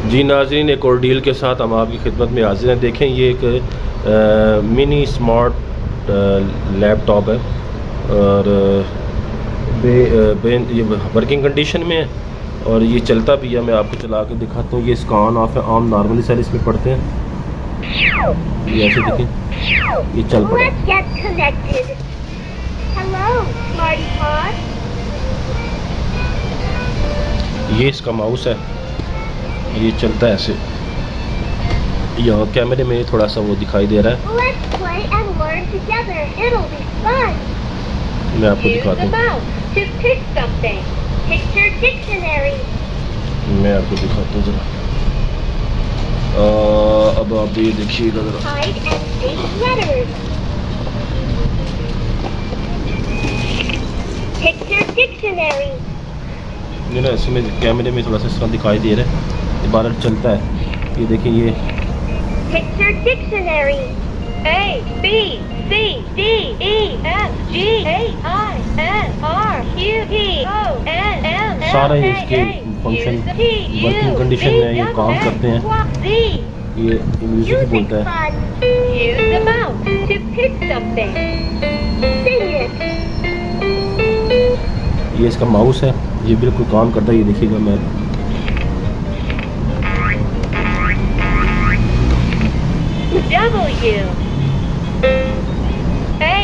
जी नाज़रीन, एक और डील के साथ हम आपकी खिदमत में हाजिर हैं। देखें, ये एक मिनी स्मार्ट लैपटॉप है और ये वर्किंग कंडीशन में है और ये चलता भी है। मैं आपको चला के दिखाता हूँ। ये इसका ऑन ऑफ है। आम नॉर्मली सेल इसमें पढ़ते हैं, ये ऐसे देखें, ये चल पड़ा। ये इसका माउस है, ये चलता है ऐसे। यहाँ कैमरे में थोड़ा सा वो दिखाई दे रहा है। मैं आपको दिखाता हूँ, मैं आपको दिखाता हूँ ज़रा। अब आप ये देखिएगा ज़रा। ये ना इसमें कैमरे में थोड़ा सा इस तरह दिखाई दे रहा है, इबारत चलता है। ये देखिए, ये Picture dictionary. A B C D E F G H I N R Q P O N M सारा इसके फंक्शन वर्किंग कंडीशन में ये काम करते हैं। ये म्यूजिक बोलता है। Use the mouse to pick something. Sing it. ये इसका माउस है, ये बिल्कुल काम करता है। ये देखिएगा, मैं W A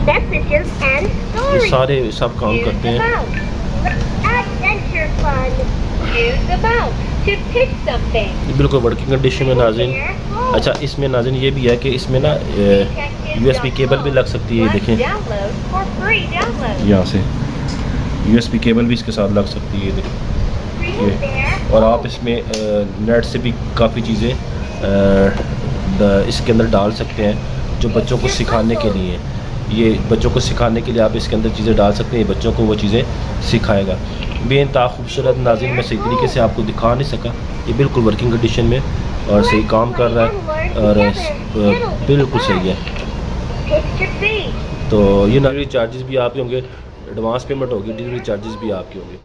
Messages and ये stories. सारे सब काम Use करते the हैं। mouse. Adventure fun. Use the mouse to pick something. ये बिल्कुल वर्किंग कंडीशन में नाज़रीन। अच्छा, इसमें नाज़रीन ये भी है कि इसमें ना USB केबल भी लग सकती है। ये देखें, यहाँ से USB केबल भी इसके साथ लग सकती है। ये देखें, ये। और आप इसमें नेट से भी काफ़ी चीज़ें इसके अंदर डाल सकते हैं जो बच्चों को सिखाने के लिए। ये बच्चों को सिखाने के लिए आप इसके अंदर चीज़ें डाल सकते हैं, बच्चों को वो चीज़ें सिखाएगा। बेइंतहा खूबसूरत नाज़रीन, मैं सही तरीके से आपको दिखा नहीं सका। ये बिल्कुल वर्किंग कंडीशन में और सही काम कर रहा है और बिल्कुल सही है। तो ये डिलीवरी चार्जेस भी आपके होंगे, एडवांस पेमेंट होगी, डिलीवरी चार्जेस भी आपके होंगे।